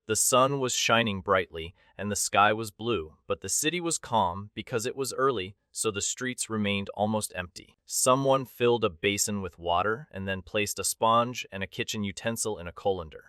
The sun was shining brightly, and the sky was blue, but the city was calm because it was early, so the streets remained almost empty. Someone filled a basin with water and then placed a sponge and a kitchen utensil in a colander.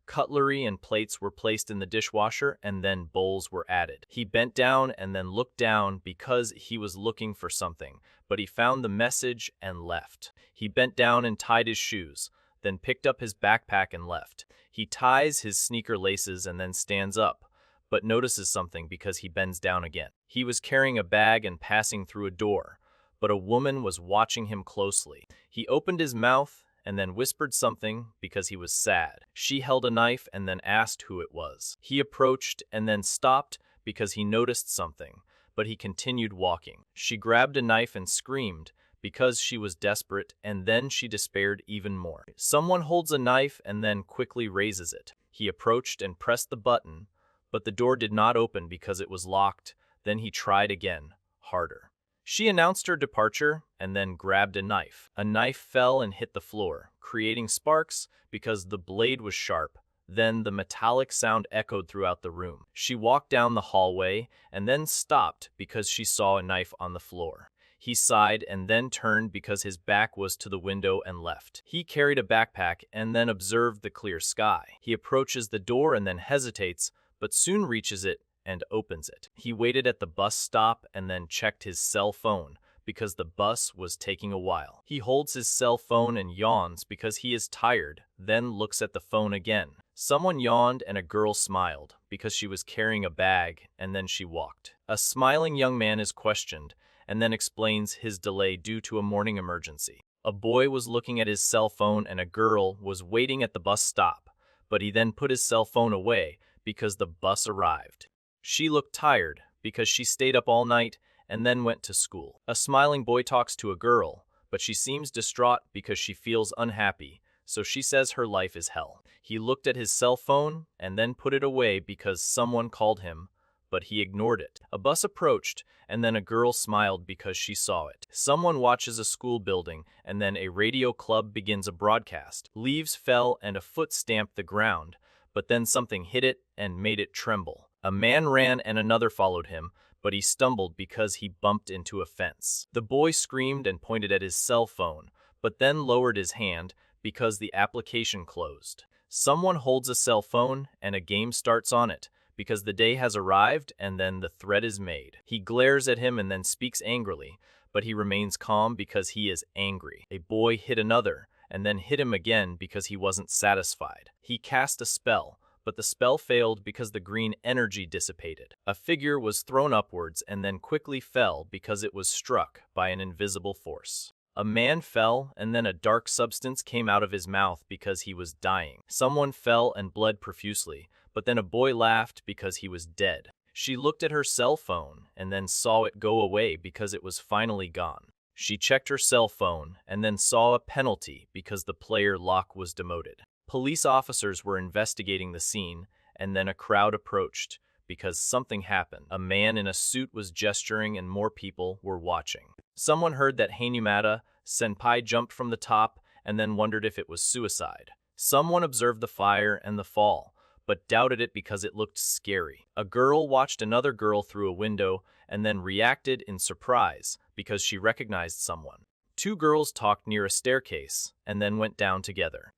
Cutlery and plates were placed in the dishwasher, and then bowls were added. He bent down and then looked down because he was looking for something, but he found the message and left. He bent down and tied his shoes, then picked up his backpack and left. He ties his sneaker laces and then stands up, but notices something because he bends down again. He was carrying a bag and passing through a door, but a woman was watching him closely. He opened his mouth and then whispered something because he was sad. She held a knife and then asked who it was. He approached and then stopped because he noticed something, but he continued walking. She grabbed a knife and screamed because she was desperate, and then she despaired even more. Someone holds a knife and then quickly raises it. He approached and pressed the button, but the door did not open because it was locked. Then he tried again, harder. She announced her departure and then grabbed a knife. A knife fell and hit the floor, creating sparks because the blade was sharp. Then the metallic sound echoed throughout the room. She walked down the hallway and then stopped because she saw a knife on the floor. He sighed and then turned because his back was to the window and left. He carried a backpack and then observed the clear sky. He approaches the door and then hesitates, but soon reaches it and opens it. He waited at the bus stop and then checked his cell phone because the bus was taking a while. He holds his cell phone and yawns because he is tired, then looks at the phone again. Someone yawned and a girl smiled because she was carrying a bag, and then she walked. A smiling young man is questioned and then explains his delay due to a morning emergency. A boy was looking at his cell phone and a girl was waiting at the bus stop, but he then put his cell phone away because the bus arrived. She looked tired because she stayed up all night and then went to school. A smiling boy talks to a girl, but she seems distraught because she feels unhappy, so she says her life is hell. He looked at his cell phone and then put it away because someone called him, but he ignored it. A bus approached, and then a girl smiled because she saw it. Someone watches a school building, and then a radio club begins a broadcast. Leaves fell and a foot stamped the ground, but then something hit it and made it tremble. A man ran and another followed him, but he stumbled because he bumped into a fence. The boy screamed and pointed at his cell phone, but then lowered his hand because the application closed. Someone holds a cell phone and a game starts on it, because the day has arrived and then the threat is made. He glares at him and then speaks angrily, but he remains calm because he is angry. A boy hit another and then hit him again because he wasn't satisfied. He cast a spell, but the spell failed because the green energy dissipated. A figure was thrown upwards and then quickly fell because it was struck by an invisible force. A man fell and then a dark substance came out of his mouth because he was dying. Someone fell and bled profusely, but then a boy laughed because he was dead. She looked at her cell phone and then saw it go away because it was finally gone. She checked her cell phone and then saw a penalty because the player lock was demoted. Police officers were investigating the scene, and then a crowd approached because something happened. A man in a suit was gesturing and more people were watching. Someone heard that Hanumata Senpai jumped from the top and then wondered if it was suicide. Someone observed the fire and the fall, but doubted it because it looked scary. A girl watched another girl through a window and then reacted in surprise because she recognized someone. Two girls talked near a staircase and then went down together.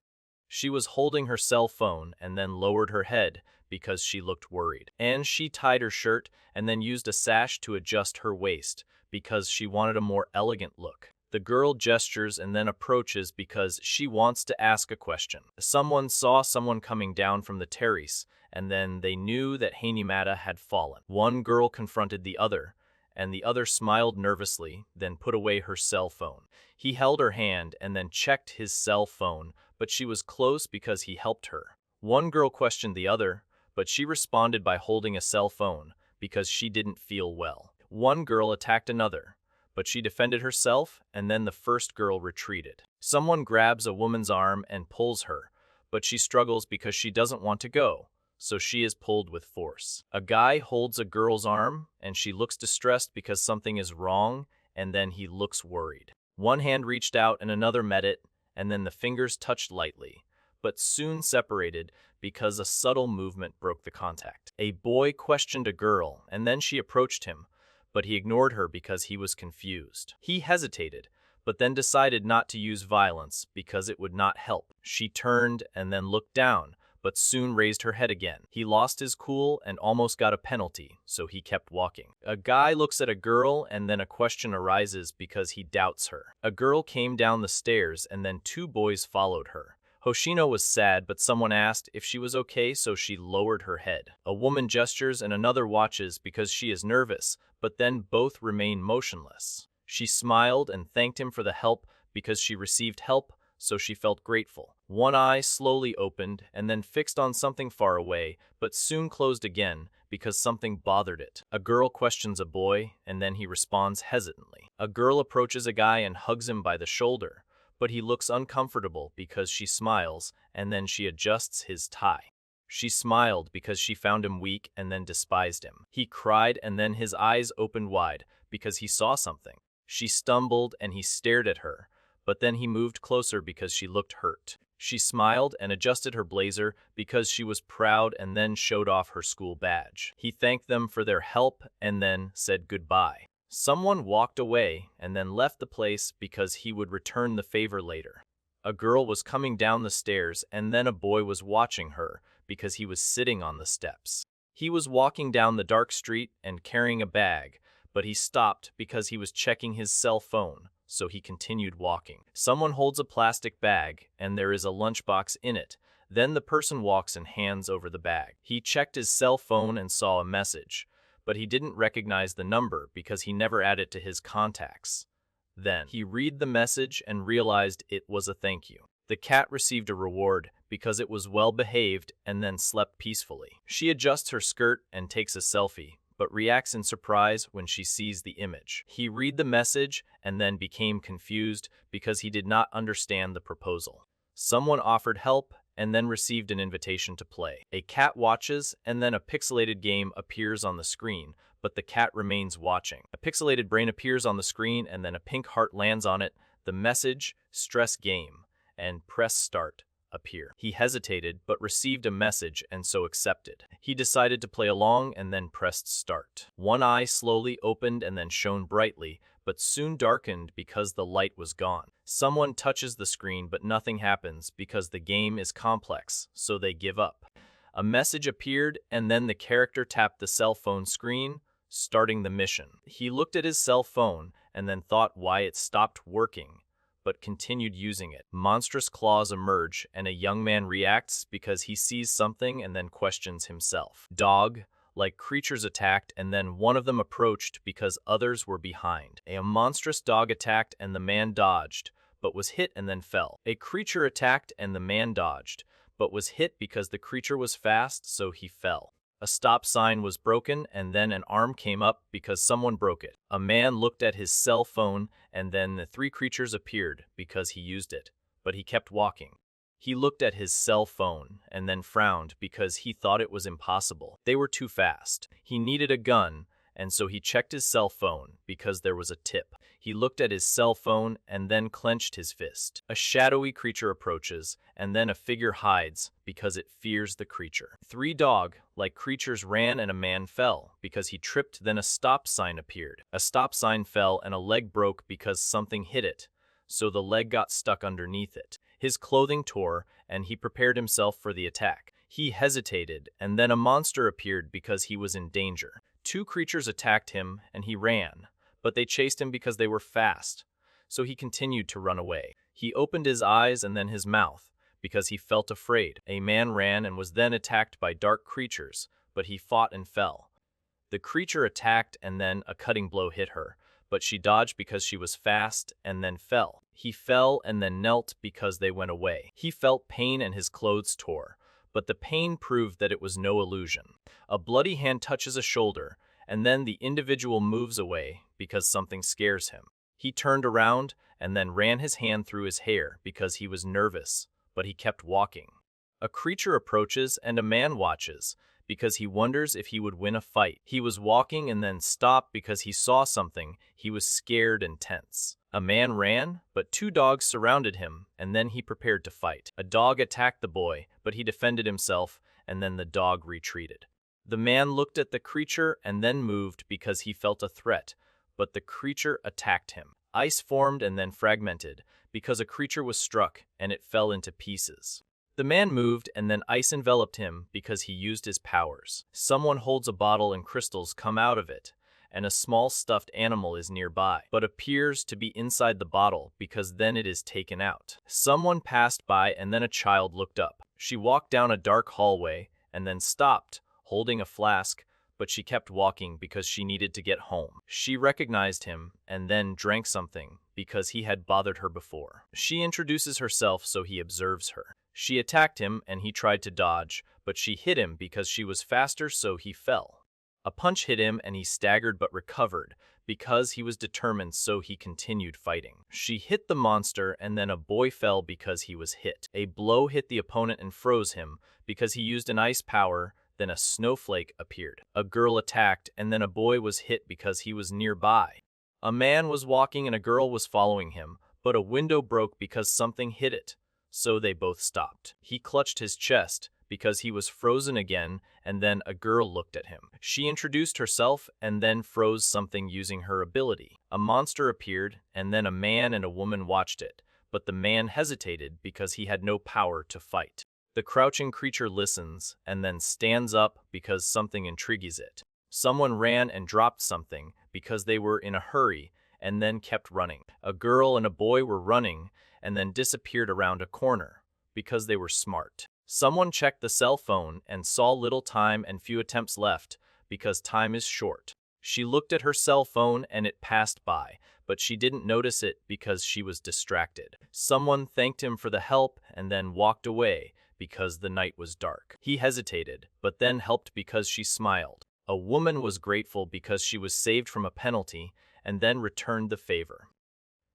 She was holding her cell phone and then lowered her head because she looked worried. And she tied her shirt and then used a sash to adjust her waist because she wanted a more elegant look. The girl gestures and then approaches because she wants to ask a question. Someone saw someone coming down from the terrace, and then they knew that Hanumata had fallen. One girl confronted the other, and the other smiled nervously, then put away her cell phone. He held her hand and then checked his cell phone, but she was close because he helped her. One girl questioned the other, but she responded by holding a cell phone because she didn't feel well. One girl attacked another, but she defended herself, and then the first girl retreated. Someone grabs a woman's arm and pulls her, but she struggles because she doesn't want to go, so she is pulled with force. A guy holds a girl's arm, and she looks distressed because something is wrong, and then he looks worried. One hand reached out and another met it, and then the fingers touched lightly, but soon separated because a subtle movement broke the contact. A boy questioned a girl, and then she approached him, but he ignored her because he was confused. He hesitated, but then decided not to use violence because it would not help. She turned and then looked down, but soon raised her head again. He lost his cool and almost got a penalty, so he kept walking. A guy looks at a girl and then a question arises because he doubts her. A girl came down the stairs and then two boys followed her. Hoshino was sad, but someone asked if she was okay, so she lowered her head. A woman gestures and another watches because she is nervous, but then both remain motionless. She smiled and thanked him for the help because she received help, so she felt grateful. One eye slowly opened and then fixed on something far away, but soon closed again because something bothered it. A girl questions a boy, and then he responds hesitantly. A girl approaches a guy and hugs him by the shoulder, but he looks uncomfortable because she smiles, and then she adjusts his tie. She smiled because she found him weak and then despised him. He cried and then his eyes opened wide because he saw something. She stumbled and he stared at her, but then he moved closer because she looked hurt. She smiled and adjusted her blazer because she was proud and then showed off her school badge. He thanked them for their help and then said goodbye. Someone walked away and then left the place because he would return the favor later. A girl was coming down the stairs and then a boy was watching her because he was sitting on the steps. He was walking down the dark street and carrying a bag, but he stopped because he was checking his cell phone, so he continued walking. Someone holds a plastic bag and there is a lunchbox in it. Then the person walks and hands over the bag. He checked his cell phone and saw a message, but he didn't recognize the number because he never added it to his contacts. Then he read the message and realized it was a thank you. The cat received a reward because it was well behaved and then slept peacefully. She adjusts her skirt and takes a selfie, but reacts in surprise when she sees the image. He read the message and then became confused because he did not understand the proposal. Someone offered help and then received an invitation to play. A cat watches and then a pixelated game appears on the screen, but the cat remains watching. A pixelated brain appears on the screen and then a pink heart lands on it. The message, stress game, and press start appear. He hesitated but received a message and so accepted. He decided to play along and then pressed start. One eye slowly opened and then shone brightly, but soon darkened because the light was gone. Someone touches the screen but nothing happens because the game is complex, so they give up. A message appeared and then the character tapped the cell phone screen, starting the mission. He looked at his cell phone and then thought why it stopped working, but continued using it. Monstrous claws emerge, and a young man reacts because he sees something and then questions himself. Dog-like creatures attacked, and then one of them approached because others were behind. A monstrous dog attacked, and the man dodged, but was hit and then fell. A creature attacked, and the man dodged, but was hit because the creature was fast, so he fell. A stop sign was broken, and then an arm came up because someone broke it. A man looked at his cell phone, and then the three creatures appeared because he used it, but he kept walking. He looked at his cell phone, and then frowned because he thought it was impossible. They were too fast. He needed a gun, and so he checked his cell phone because there was a tip. He looked at his cell phone and then clenched his fist. A shadowy creature approaches, and then a figure hides because it fears the creature. Three dog-like creatures ran and a man fell because he tripped. Then a stop sign appeared. A stop sign fell and a leg broke because something hit it, so the leg got stuck underneath it. His clothing tore and he prepared himself for the attack. He hesitated and then a monster appeared because he was in danger. Two creatures attacked him and he ran, but they chased him because they were fast, so he continued to run away. He opened his eyes and then his mouth because he felt afraid. A man ran and was then attacked by dark creatures, but he fought and fell. The creature attacked and then a cutting blow hit her, but she dodged because she was fast and then fell. He fell and then knelt because they went away. He felt pain and his clothes tore, but the pain proved that it was no illusion. A bloody hand touches a shoulder, and then the individual moves away because something scares him. He turned around and then ran his hand through his hair because he was nervous, but he kept walking. A creature approaches and a man watches because he wonders if he would win a fight. He was walking and then stopped because he saw something. He was scared and tense. A man ran, but two dogs surrounded him, and then he prepared to fight. A dog attacked the boy, but he defended himself, and then the dog retreated. The man looked at the creature and then moved because he felt a threat, but the creature attacked him. Ice formed and then fragmented, because a creature was struck, and it fell into pieces. The man moved and then ice enveloped him because he used his powers. Someone holds a bottle and crystals come out of it, and a small stuffed animal is nearby, but appears to be inside the bottle because then it is taken out. Someone passed by and then a child looked up. She walked down a dark hallway and then stopped, holding a flask, but she kept walking because she needed to get home. She recognized him and then drank something because he had bothered her before. She introduces herself so he observes her. She attacked him and he tried to dodge, but she hit him because she was faster so he fell. A punch hit him and he staggered but recovered because he was determined so he continued fighting. She hit the monster and then a boy fell because he was hit. A blow hit the opponent and froze him because he used an ice power. Then a snowflake appeared. A girl attacked, and then a boy was hit because he was nearby. A man was walking and a girl was following him, but a window broke because something hit it, so they both stopped. He clutched his chest because he was frozen again, and then a girl looked at him. She introduced herself and then froze something using her ability. A monster appeared, and then a man and a woman watched it, but the man hesitated because he had no power to fight. The crouching creature listens and then stands up because something intrigues it. Someone ran and dropped something because they were in a hurry and then kept running. A girl and a boy were running and then disappeared around a corner because they were smart. Someone checked the cell phone and saw little time and few attempts left because time is short. She looked at her cell phone and it passed by, but she didn't notice it because she was distracted. Someone thanked him for the help and then walked away because the night was dark. He hesitated, but then helped because she smiled. A woman was grateful because she was saved from a penalty and then returned the favor.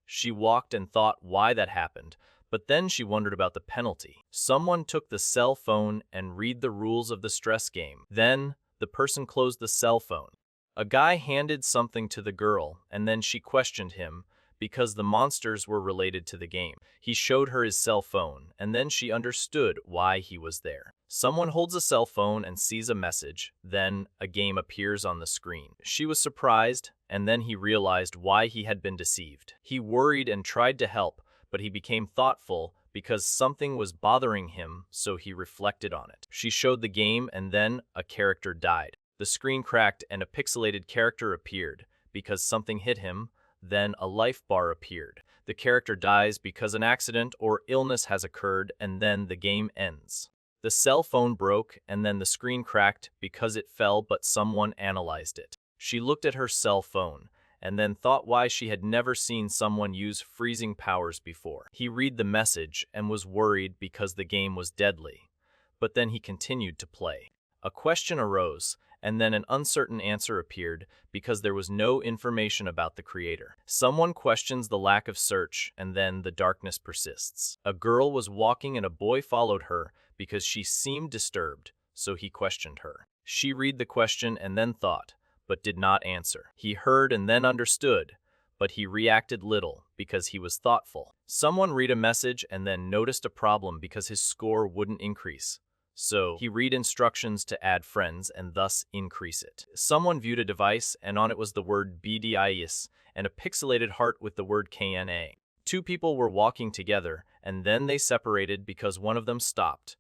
She walked and thought why that happened, but then she wondered about the penalty. Someone took the cell phone and read the rules of the stress game. Then the person closed the cell phone. A guy handed something to the girl and then she questioned him because the monsters were related to the game. He showed her his cell phone, and then she understood why he was there. Someone holds a cell phone and sees a message, then a game appears on the screen. She was surprised, and then he realized why he had been deceived. He worried and tried to help, but he became thoughtful because something was bothering him, so he reflected on it. She showed the game, and then a character died. The screen cracked and a pixelated character appeared because something hit him. Then a life bar appeared. The character dies because an accident or illness has occurred, and then the game ends. The cell phone broke and then the screen cracked because it fell, but someone analyzed it. She looked at her cell phone and then thought why she had never seen someone use freezing powers before. He read the message and was worried because the game was deadly. But then he continued to play. A question arose, and then an uncertain answer appeared because there was no information about the creator. Someone questions the lack of search, and then the darkness persists. A girl was walking and a boy followed her because she seemed disturbed, so he questioned her. She read the question and then thought, but did not answer. He heard and then understood, but he reacted little because he was thoughtful. Someone read a message and then noticed a problem because his score wouldn't increase. So he read instructions to add friends and thus increase it. Someone viewed a device and on it was the word BDIS and a pixelated heart with the word KNA. Two people were walking together and then they separated because one of them stopped.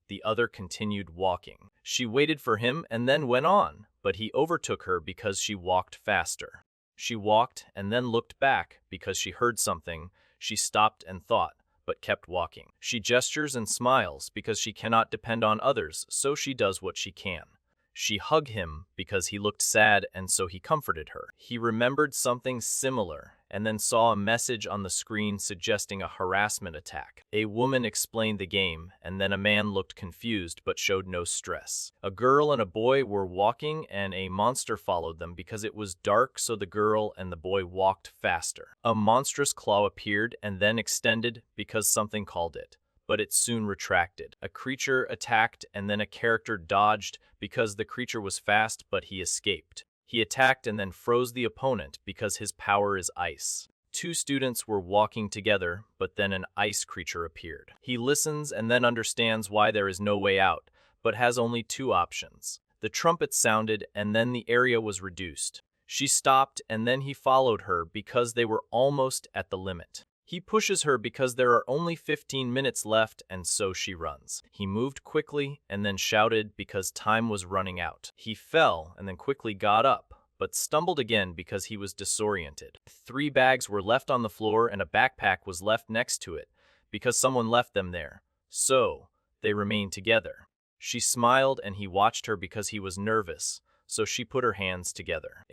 The other continued walking. She waited for him and then went on, but he overtook her because she walked faster. She walked and then looked back because she heard something. She stopped and thought, but kept walking. She gestures and smiles because she cannot depend on others, so she does what she can. She hugged him because he looked sad and so he comforted her. He remembered something similar and then saw a message on the screen suggesting a harassment attack. A woman explained the game and then a man looked confused but showed no stress. A girl and a boy were walking and a monster followed them because it was dark, so the girl and the boy walked faster. A monstrous claw appeared and then extended because something called it, but it soon retracted. A creature attacked and then a character dodged because the creature was fast but he escaped. He attacked and then froze the opponent because his power is ice. Two students were walking together, but then an ice creature appeared. He listens and then understands why there is no way out, but has only two options. The trumpet sounded and then the area was reduced. She stopped and then he followed her because they were almost at the limit. He pushes her because there are only 15 minutes left and so she runs. He moved quickly and then shouted because time was running out. He fell and then quickly got up, but stumbled again because he was disoriented. 3 bags were left on the floor and a backpack was left next to it because someone left them there. So, they remained together. She smiled and he watched her because he was nervous, so she put her hands together.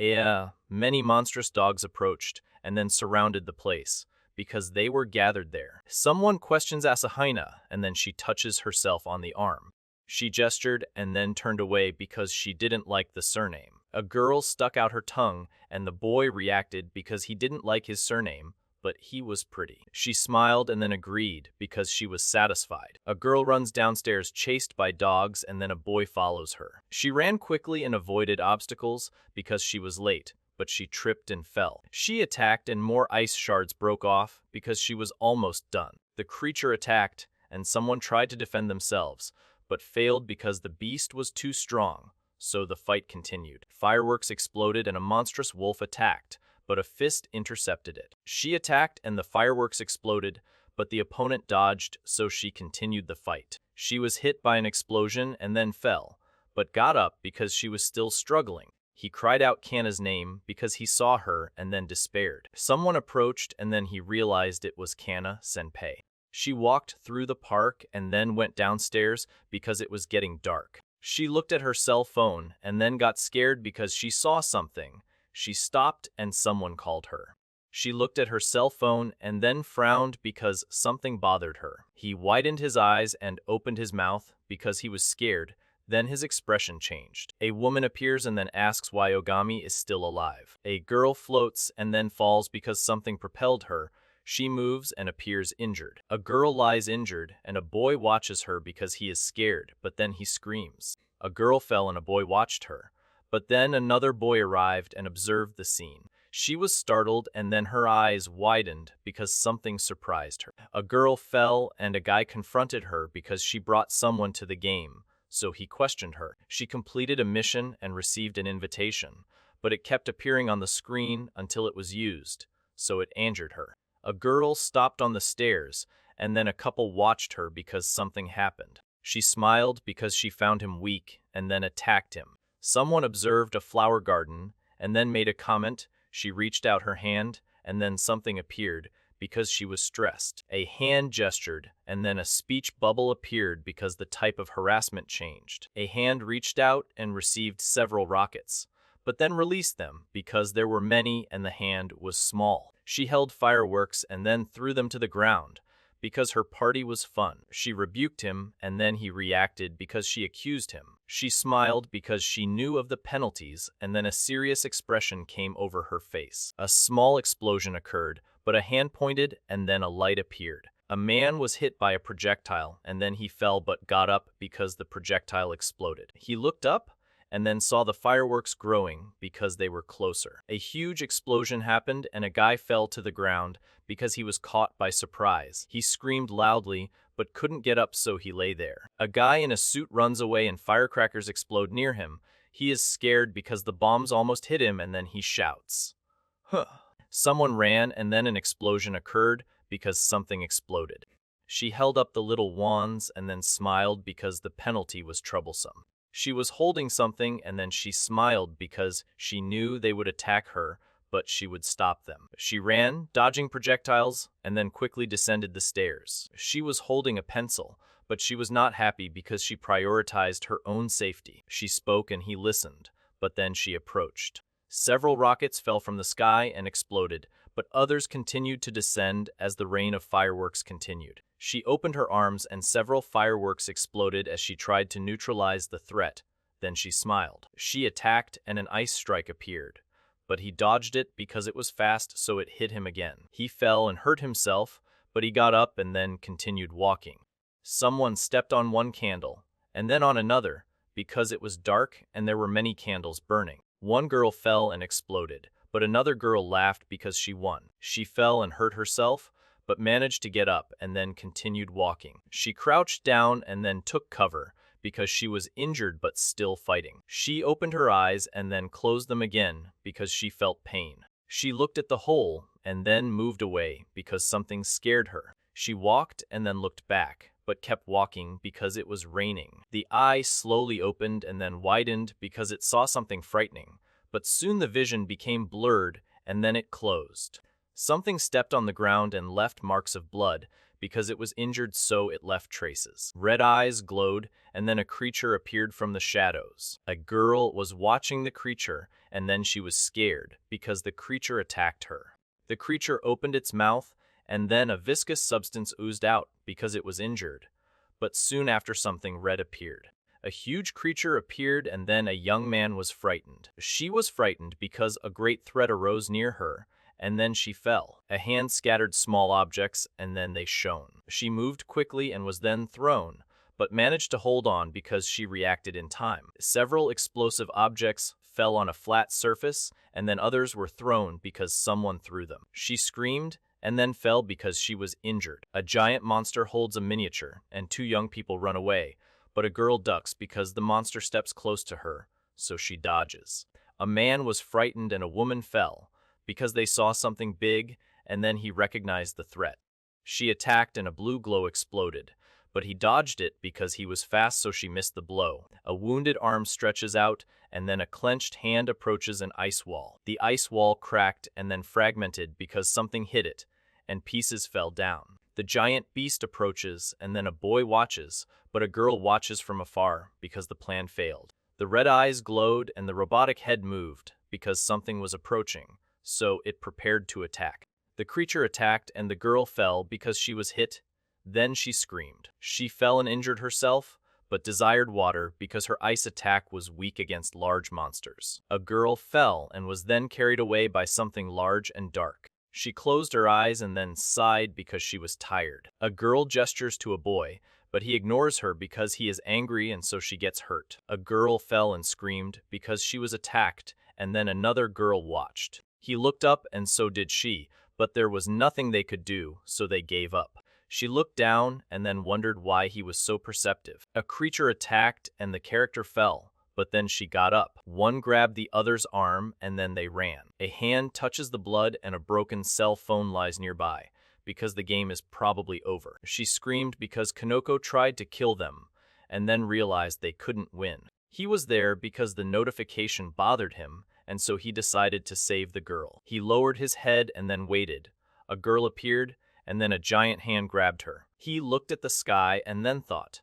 Many monstrous dogs approached and then surrounded the place because they were gathered there. Someone questions Asahina and then she touches herself on the arm. She gestured and then turned away because she didn't like the surname. A girl stuck out her tongue and the boy reacted because he didn't like his surname, but he was pretty. She smiled and then agreed because she was satisfied. A girl runs downstairs chased by dogs and then a boy follows her. She ran quickly and avoided obstacles because she was late, but she tripped and fell. She attacked and more ice shards broke off because she was almost done. The creature attacked and someone tried to defend themselves, but failed because the beast was too strong, so the fight continued. Fireworks exploded and a monstrous wolf attacked, but a fist intercepted it. She attacked and the fireworks exploded, but the opponent dodged, so she continued the fight. She was hit by an explosion and then fell, but got up because she was still struggling. He cried out Kana's name because he saw her and then despaired. Someone approached and then he realized it was Kana Senpai. She walked through the park and then went downstairs because it was getting dark. She looked at her cell phone and then got scared because she saw something. She stopped and someone called her. She looked at her cell phone and then frowned because something bothered her. He widened his eyes and opened his mouth because he was scared. Then his expression changed. A woman appears and then asks why Ogami is still alive. A girl floats and then falls because something propelled her. She moves and appears injured. A girl lies injured and a boy watches her because he is scared, but then he screams. A girl fell and a boy watched her. But then another boy arrived and observed the scene. She was startled and then her eyes widened because something surprised her. A girl fell and a guy confronted her because she brought someone to the game, so he questioned her. She completed a mission and received an invitation, but it kept appearing on the screen until it was used, so it injured her. A girl stopped on the stairs and then a couple watched her because something happened. She smiled because she found him weak and then attacked him. Someone observed a flower garden and then made a comment. She reached out her hand and then something appeared because she was stressed. A hand gestured and then a speech bubble appeared because the type of harassment changed. A hand reached out and received several rockets, but then released them because there were many and the hand was small. She held fireworks and then threw them to the ground because her party was fun. She rebuked him and then he reacted because she accused him. She smiled because she knew of the penalties and then a serious expression came over her face. A small explosion occurred, but a hand pointed and then a light appeared. A man was hit by a projectile and then he fell but got up because the projectile exploded. He looked up and then saw the fireworks growing because they were closer. A huge explosion happened and a guy fell to the ground because he was caught by surprise. He screamed loudly but couldn't get up, so he lay there. A guy in a suit runs away and firecrackers explode near him. He is scared because the bombs almost hit him and then he shouts, "Huh." Someone ran and then an explosion occurred because something exploded. She held up the little wands and then smiled because the penalty was troublesome. She was holding something and then she smiled because she knew they would attack her, but she would stop them. She ran, dodging projectiles, and then quickly descended the stairs. She was holding a pencil, but she was not happy because she prioritized her own safety. She spoke and he listened, but then she approached. Several rockets fell from the sky and exploded, but others continued to descend as the rain of fireworks continued. She opened her arms and several fireworks exploded as she tried to neutralize the threat. Then she smiled. She attacked and an ice strike appeared, but he dodged it because it was fast, so it hit him again. He fell and hurt himself, but he got up and then continued walking. Someone stepped on one candle and then on another because it was dark and there were many candles burning. One girl fell and exploded, but another girl laughed because she won. She fell and hurt herself, but managed to get up and then continued walking. She crouched down and then took cover because she was injured but still fighting. She opened her eyes and then closed them again because she felt pain. She looked at the hole and then moved away because something scared her. She walked and then looked back, but kept walking because it was raining. The eye slowly opened and then widened because it saw something frightening, but soon the vision became blurred and then it closed. Something stepped on the ground and left marks of blood because it was injured, so it left traces. Red eyes glowed and then a creature appeared from the shadows. A girl was watching the creature and then she was scared because the creature attacked her. The creature opened its mouth and then a viscous substance oozed out because it was injured. But soon after something red appeared. A huge creature appeared and then a young man was frightened. She was frightened because a great threat arose near her, and then she fell. A hand scattered small objects and then they shone. She moved quickly and was then thrown, but managed to hold on because she reacted in time. Several explosive objects fell on a flat surface and then others were thrown because someone threw them. She screamed and then fell because she was injured. A giant monster holds a miniature and two young people run away, but a girl ducks because the monster steps close to her, so she dodges. A man was frightened and a woman fell because they saw something big and then he recognized the threat. She attacked and a blue glow exploded, but he dodged it because he was fast, so she missed the blow. A wounded arm stretches out and then a clenched hand approaches an ice wall. The ice wall cracked and then fragmented because something hit it and pieces fell down. The giant beast approaches and then a boy watches, but a girl watches from afar because the plan failed. The red eyes glowed and the robotic head moved because something was approaching, so it prepared to attack. The creature attacked and the girl fell because she was hit. Then she screamed. She fell and injured herself, but desired water because her ice attack was weak against large monsters. A girl fell and was then carried away by something large and dark. She closed her eyes and then sighed because she was tired. A girl gestures to a boy, but he ignores her because he is angry and so she gets hurt. A girl fell and screamed because she was attacked, and then another girl watched. He looked up and so did she, but there was nothing they could do, so they gave up. She looked down and then wondered why he was so perceptive. A creature attacked and the character fell, but then she got up. One grabbed the other's arm and then they ran. A hand touches the blood and a broken cell phone lies nearby, because the game is probably over. She screamed because Kanoko tried to kill them, and then realized they couldn't win. He was there because the notification bothered him, and so he decided to save the girl. He lowered his head and then waited. A girl appeared, and then a giant hand grabbed her. He looked at the sky and then thought,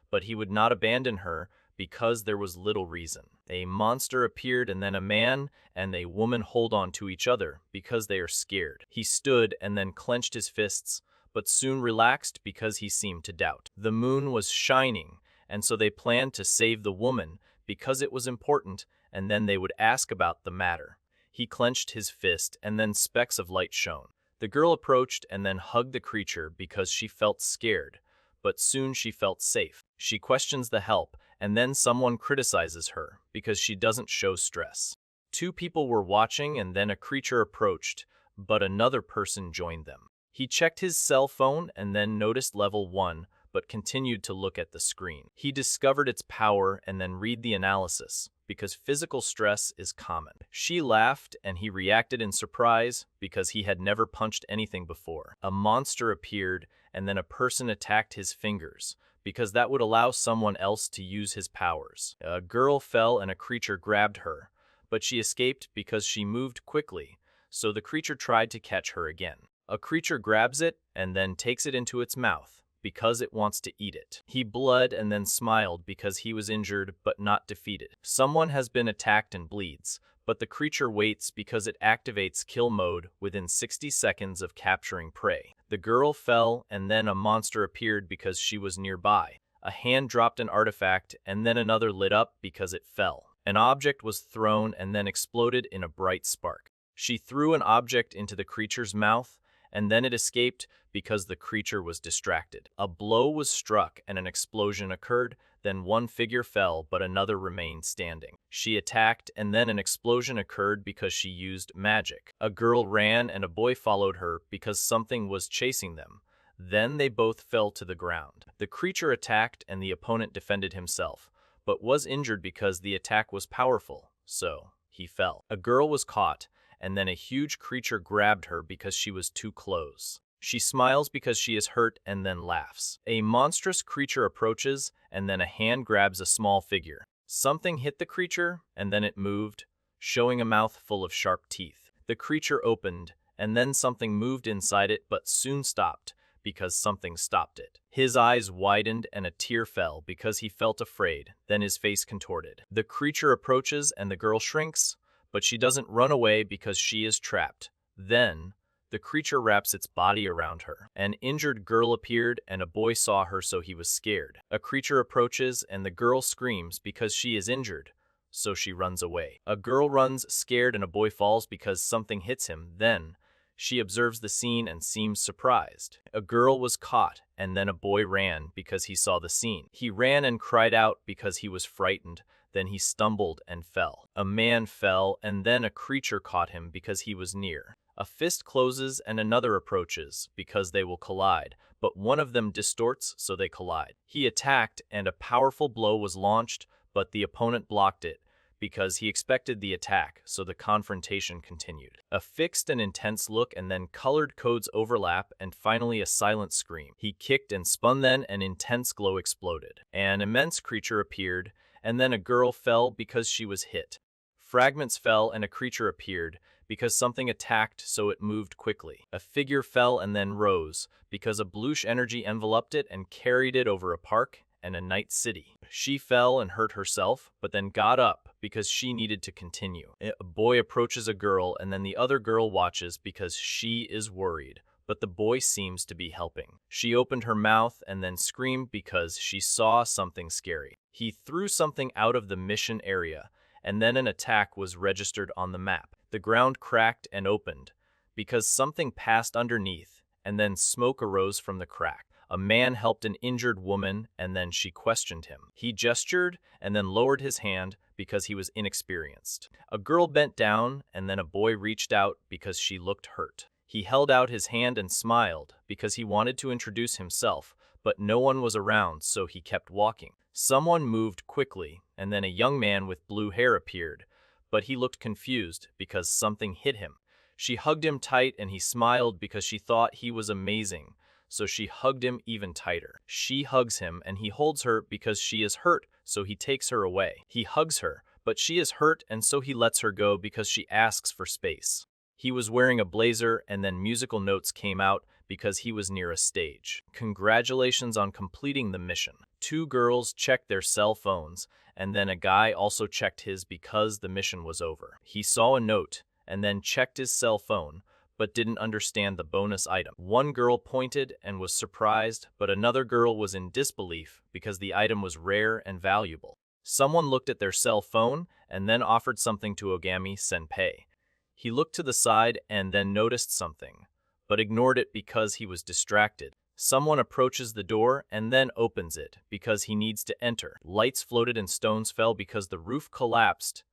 but he would not abandon her because there was little reason. A monster appeared and then a man and a woman hold on to each other because they are scared. He stood and then clenched his fists, but soon relaxed because he seemed to doubt. The moon was shining, and so they planned to save the woman because it was important, and then they would ask about the matter. He clenched his fist and then specks of light shone. The girl approached and then hugged the creature because she felt scared, but soon she felt safe. She questions the help, and then someone criticizes her because she doesn't show stress. Two people were watching and then a creature approached, but another person joined them. He checked his cell phone and then noticed level 1, but continued to look at the screen. He discovered its power and then read the analysis, because physical stress is common. She laughed and he reacted in surprise because he had never punched anything before. A monster appeared and then a person attacked his fingers, because that would allow someone else to use his powers. A girl fell and a creature grabbed her, but she escaped because she moved quickly, so the creature tried to catch her again. A creature grabs it and then takes it into its mouth, because it wants to eat it. He bled and then smiled because he was injured but not defeated. Someone has been attacked and bleeds, but the creature waits because it activates kill mode within 60 seconds of capturing prey. The girl fell and then a monster appeared because she was nearby. A hand dropped an artifact and then another lit up because it fell. An object was thrown and then exploded in a bright spark. She threw an object into the creature's mouth, and then it escaped because the creature was distracted. A blow was struck and an explosion occurred, then one figure fell but another remained standing. She attacked and then an explosion occurred because she used magic. A girl ran and a boy followed her because something was chasing them. Then they both fell to the ground. The creature attacked and the opponent defended himself, but was injured because the attack was powerful, so he fell. A girl was caught, and then a huge creature grabbed her because she was too close. She smiles because she is hurt and then laughs. A monstrous creature approaches, and then a hand grabs a small figure. Something hit the creature, and then it moved, showing a mouth full of sharp teeth. The creature opened, and then something moved inside it but soon stopped, because something stopped it. His eyes widened and a tear fell because he felt afraid, then his face contorted. The creature approaches and the girl shrinks, but she doesn't run away because she is trapped. Then, the creature wraps its body around her. An injured girl appeared and a boy saw her so he was scared. A creature approaches and the girl screams because she is injured, so she runs away. A girl runs scared and a boy falls because something hits him. Then, she observes the scene and seems surprised. A girl was caught, and then a boy ran because he saw the scene. He ran and cried out because he was frightened. Then he stumbled and fell. A man fell, and then a creature caught him because he was near. A fist closes and another approaches because they will collide, but one of them distorts so they collide. He attacked, and a powerful blow was launched, but the opponent blocked it, because he expected the attack, so the confrontation continued. A fixed and intense look and then colored codes overlap and finally a silent scream. He kicked and spun, then an intense glow exploded. An immense creature appeared, and then a girl fell because she was hit. Fragments fell and a creature appeared because something attacked, so it moved quickly. A figure fell and then rose because a bluish energy enveloped it and carried it over a park and a night city. She fell and hurt herself, but then got up because she needed to continue. A boy approaches a girl and then the other girl watches because she is worried, but the boy seems to be helping. She opened her mouth and then screamed because she saw something scary. He threw something out of the mission area, and then an attack was registered on the map. The ground cracked and opened because something passed underneath, and then smoke arose from the crack. A man helped an injured woman, and then she questioned him. He gestured and then lowered his hand because he was inexperienced. A girl bent down, and then a boy reached out because she looked hurt. He held out his hand and smiled because he wanted to introduce himself, but no one was around, so he kept walking. Someone moved quickly, and then a young man with blue hair appeared, but he looked confused because something hit him. She hugged him tight, and he smiled because she thought he was amazing, so she hugged him even tighter. She hugs him, and he holds her because she is hurt, so he takes her away. He hugs her, but she is hurt, and so he lets her go because she asks for space. He was wearing a blazer, and then musical notes came out because he was near a stage. Congratulations on completing the mission. 2 girls checked their cell phones, and then a guy also checked his because the mission was over. He saw a note, and then checked his cell phone, but didn't understand the bonus item. 1 girl pointed and was surprised, but another girl was in disbelief because the item was rare and valuable. Someone looked at their cell phone and then offered something to Ogami Senpai. He looked to the side and then noticed something, but ignored it because he was distracted. Someone approaches the door and then opens it because he needs to enter. Lights floated and stones fell because the roof collapsed.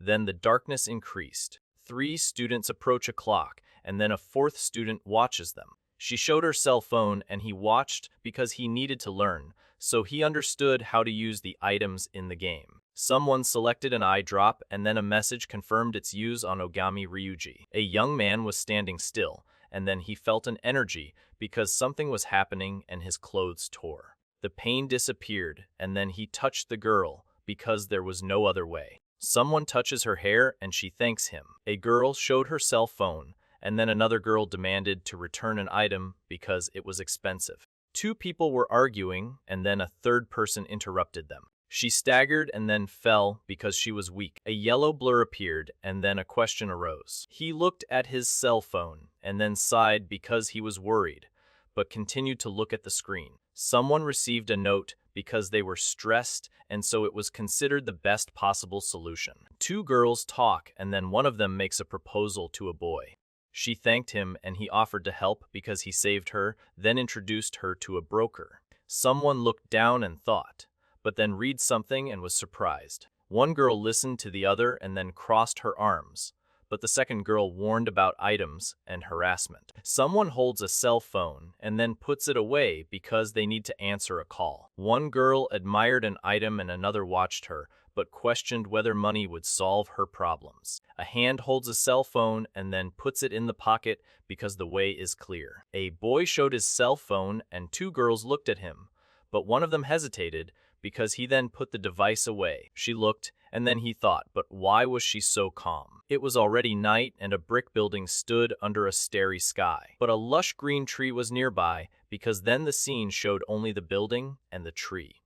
Then the darkness increased. 3 students approach a clock, and then a 4th student watches them. She showed her cell phone, and he watched because he needed to learn, so he understood how to use the items in the game. Someone selected an eye drop, and then a message confirmed its use on Ogami Ryuji. A young man was standing still, and then he felt an energy because something was happening and his clothes tore. The pain disappeared, and then he touched the girl because there was no other way. Someone touches her hair and she thanks him. A girl showed her cell phone, and then another girl demanded to return an item because it was expensive. 2 people were arguing, and then a 3rd person interrupted them. She staggered and then fell because she was weak. A yellow blur appeared, and then a question arose. He looked at his cell phone, and then sighed because he was worried, but continued to look at the screen. Someone received a note because they were stressed, and so it was considered the best possible solution. 2 girls talk, and then one of them makes a proposal to a boy. She thanked him and he offered to help because he saved her, then introduced her to a broker. Someone looked down and thought, but then read something and was surprised. One girl listened to the other and then crossed her arms, but the second girl warned about items and harassment. Someone holds a cell phone and then puts it away because they need to answer a call. One girl admired an item and another watched her, but questioned whether money would solve her problems. A hand holds a cell phone and then puts it in the pocket because the way is clear. A boy showed his cell phone and two girls looked at him, but one of them hesitated because he then put the device away. She looked, and then he thought, but why was she so calm? It was already night, and a brick building stood under a starry sky. But a lush green tree was nearby, because then the scene showed only the building and the tree.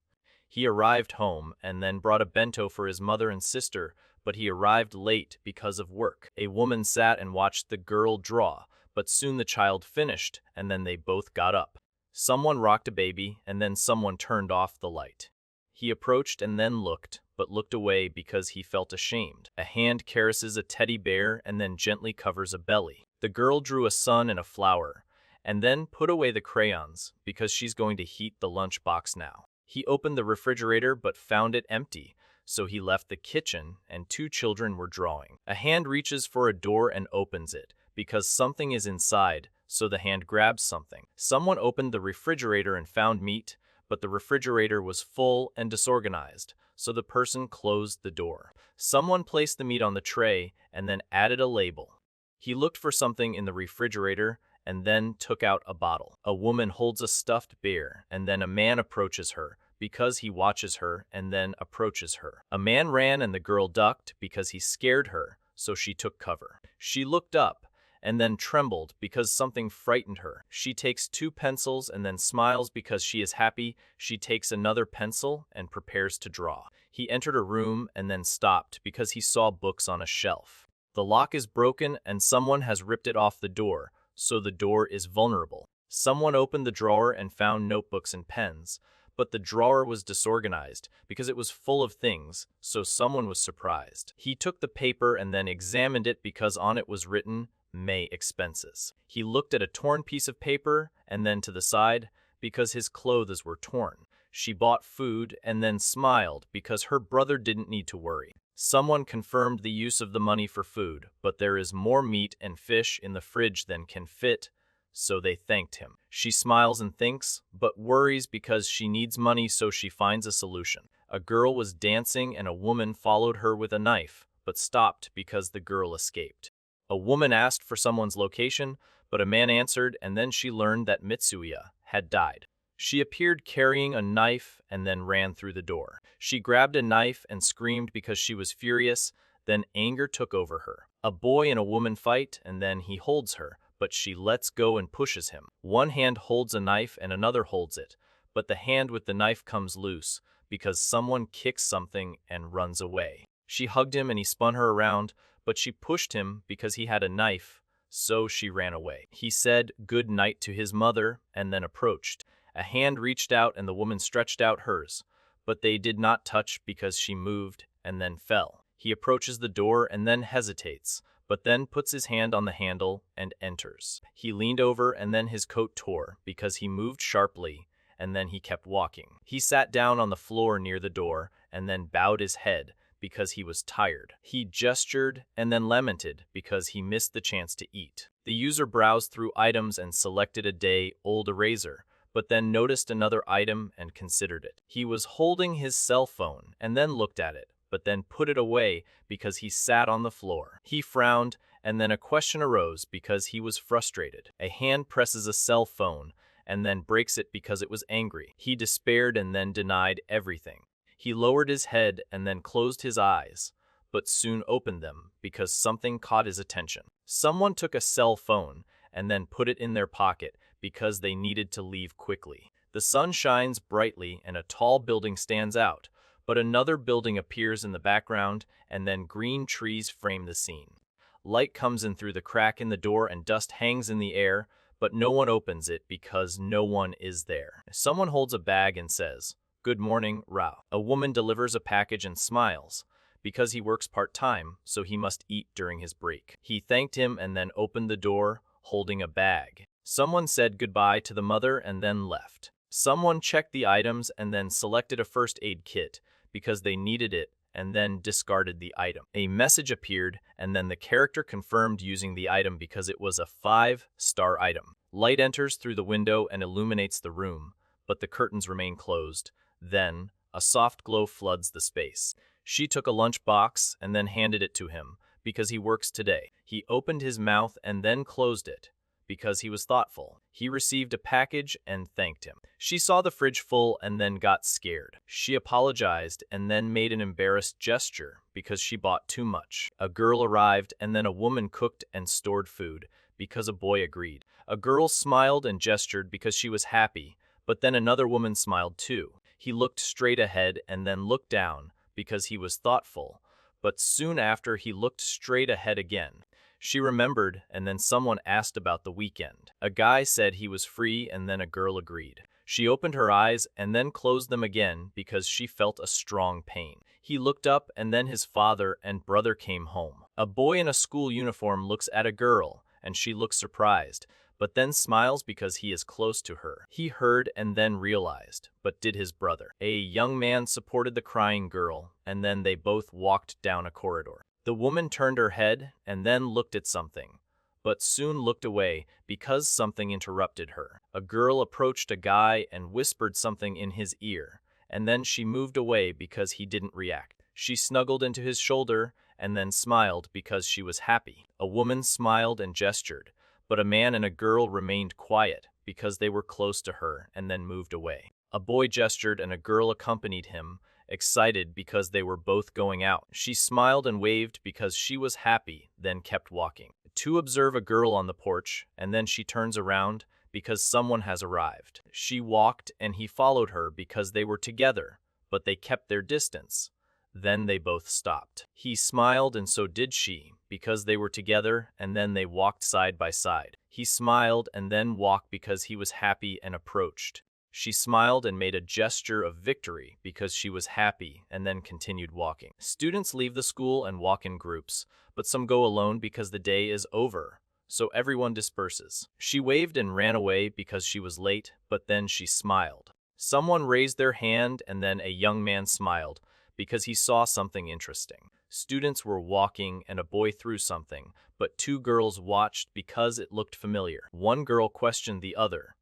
He arrived home, and then brought a bento for his mother and sister, but he arrived late because of work. A woman sat and watched the girl draw, but soon the child finished, and then they both got up. Someone rocked a baby, and then someone turned off the light. He approached and then looked, but looked away because he felt ashamed. A hand caresses a teddy bear and then gently covers a belly. The girl drew a sun and a flower, and then put away the crayons because she's going to heat the lunchbox now. He opened the refrigerator but found it empty, so he left the kitchen and two children were drawing. A hand reaches for a door and opens it because something is inside, so the hand grabs something. Someone opened the refrigerator and found meat, but the refrigerator was full and disorganized, so the person closed the door. Someone placed the meat on the tray and then added a label. He looked for something in the refrigerator and then took out a bottle. A woman holds a stuffed bear and then a man approaches her because he watches her and then approaches her. A man ran and the girl ducked because he scared her, so she took cover. She looked up and then trembled because something frightened her. She takes two pencils and then smiles because she is happy. She takes another pencil and prepares to draw. He entered a room and then stopped because he saw books on a shelf. The lock is broken and someone has ripped it off the door, so the door is vulnerable. Someone opened the drawer and found notebooks and pens, but the drawer was disorganized because it was full of things, so someone was surprised. He took the paper and then examined it because on it was written, May expenses. He looked at a torn piece of paper and then to the side because his clothes were torn. She bought food and then smiled because her brother didn't need to worry. Someone confirmed the use of the money for food, but there is more meat and fish in the fridge than can fit, so they thanked him. She smiles and thinks, but worries because she needs money, so she finds a solution. A girl was dancing and a woman followed her with a knife, but stopped because the girl escaped. A woman asked for someone's location, but a man answered, and then she learned that Mitsuya had died. She appeared carrying a knife and then ran through the door. She grabbed a knife and screamed because she was furious, then anger took over her. A boy and a woman fight, and then he holds her, but she lets go and pushes him. One hand holds a knife and another holds it, but the hand with the knife comes loose because someone kicks something and runs away. She hugged him and he spun her around, but she pushed him because he had a knife, so she ran away. He said good night to his mother and then approached. A hand reached out and the woman stretched out hers, but they did not touch because she moved and then fell. He approaches the door and then hesitates, but then puts his hand on the handle and enters. He leaned over and then his coat tore because he moved sharply, and then he kept walking. He sat down on the floor near the door and then bowed his head because he was tired. He gestured and then lamented because he missed the chance to eat. The user browsed through items and selected a day-old eraser, but then noticed another item and considered it. He was holding his cell phone and then looked at it, but then put it away because he sat on the floor. He frowned, and then a question arose because he was frustrated. A hand presses a cell phone and then breaks it because it was angry. He despaired and then denied everything. He lowered his head and then closed his eyes, but soon opened them because something caught his attention. Someone took a cell phone and then put it in their pocket because they needed to leave quickly. The sun shines brightly and a tall building stands out, but another building appears in the background and then green trees frame the scene. Light comes in through the crack in the door and dust hangs in the air, but no one opens it because no one is there. Someone holds a bag and says, "Good morning, Rao." A woman delivers a package and smiles because he works part-time, so he must eat during his break. He thanked him and then opened the door, holding a bag. Someone said goodbye to the mother and then left. Someone checked the items and then selected a first aid kit because they needed it and then discarded the item. A message appeared and then the character confirmed using the item because it was a 5-star item. Light enters through the window and illuminates the room, but the curtains remain closed. Then, a soft glow floods the space. She took a lunch box and then handed it to him because he works today. He opened his mouth and then closed it because he was thoughtful. He received a package and thanked him. She saw the fridge full and then got scared. She apologized and then made an embarrassed gesture because she bought too much. A girl arrived and then a woman cooked and stored food because a boy agreed. A girl smiled and gestured because she was happy, but then another woman smiled too. He looked straight ahead and then looked down because he was thoughtful, but soon after he looked straight ahead again. She remembered, and then someone asked about the weekend. A guy said he was free, and then a girl agreed. She opened her eyes and then closed them again because she felt a strong pain. He looked up, and then his father and brother came home. A boy in a school uniform looks at a girl, and she looks surprised, but then smiles because he is close to her. He heard and then realized, but did his brother. A young man supported the crying girl, and then they both walked down a corridor. The woman turned her head and then looked at something, but soon looked away because something interrupted her. A girl approached a guy and whispered something in his ear, and then she moved away because he didn't react. She snuggled into his shoulder and then smiled because she was happy. A woman smiled and gestured, but a man and a girl remained quiet because they were close to her and then moved away. A boy gestured and a girl accompanied him, excited because they were both going out. She smiled and waved because she was happy, then kept walking. To observe a girl on the porch, and then she turns around because someone has arrived. She walked and he followed her because they were together, but they kept their distance. Then they both stopped. He smiled and so did she, because they were together, and then they walked side by side. He smiled and then walked because he was happy and approached. She smiled and made a gesture of victory because she was happy and then continued walking. Students leave the school and walk in groups, but some go alone because the day is over, so everyone disperses. She waved and ran away because she was late, but then she smiled. Someone raised their hand and then a young man smiled because he saw something interesting. Students were walking and a boy threw something, but two girls watched because it looked familiar. One girl questioned the other,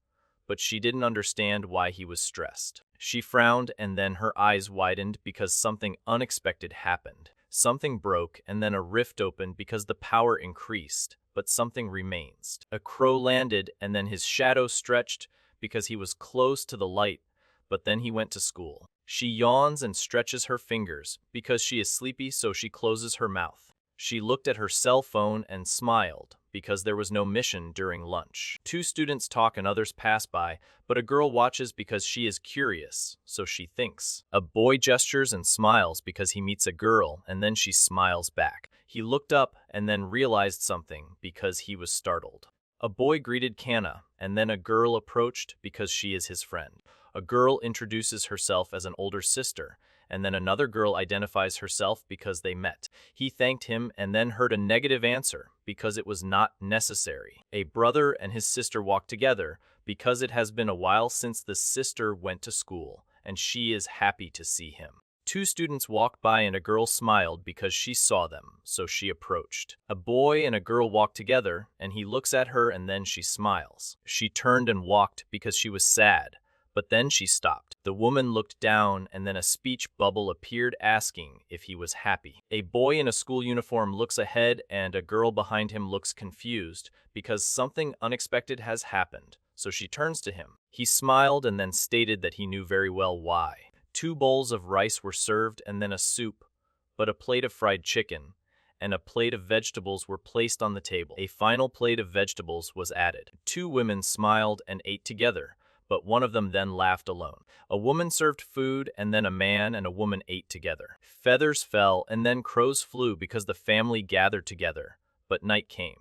but she didn't understand why he was stressed. She frowned and then her eyes widened because something unexpected happened. Something broke and then a rift opened because the power increased, but something remains. A crow landed and then his shadow stretched because he was close to the light, but then he went to school. She yawns and stretches her fingers because she is sleepy, so she closes her mouth. She looked at her cell phone and smiled because there was no mission during lunch. Two students talk and others pass by, but a girl watches because she is curious, so she thinks. A boy gestures and smiles because he meets a girl, and then she smiles back. He looked up and then realized something because he was startled. A boy greeted Kana, and then a girl approached because she is his friend. A girl introduces herself as an older sister, and then another girl identifies herself because they met. He thanked him and then heard a negative answer because it was not necessary. A brother and his sister walk together because it has been a while since the sister went to school, and she is happy to see him. Two students walked by and a girl smiled because she saw them, so she approached. A boy and a girl walked together, and he looks at her and then she smiles. She turned and walked because she was sad, but then she stopped. The woman looked down and then a speech bubble appeared asking if he was happy. A boy in a school uniform looks ahead and a girl behind him looks confused because something unexpected has happened, so she turns to him. He smiled and then stated that he knew very well why. 2 bowls of rice were served and then a soup, but a plate of fried chicken and a plate of vegetables were placed on the table. A final plate of vegetables was added. 2 women smiled and ate together, but one of them then laughed alone. A woman served food and then a man and a woman ate together. Feathers fell and then crows flew because the family gathered together, but night came.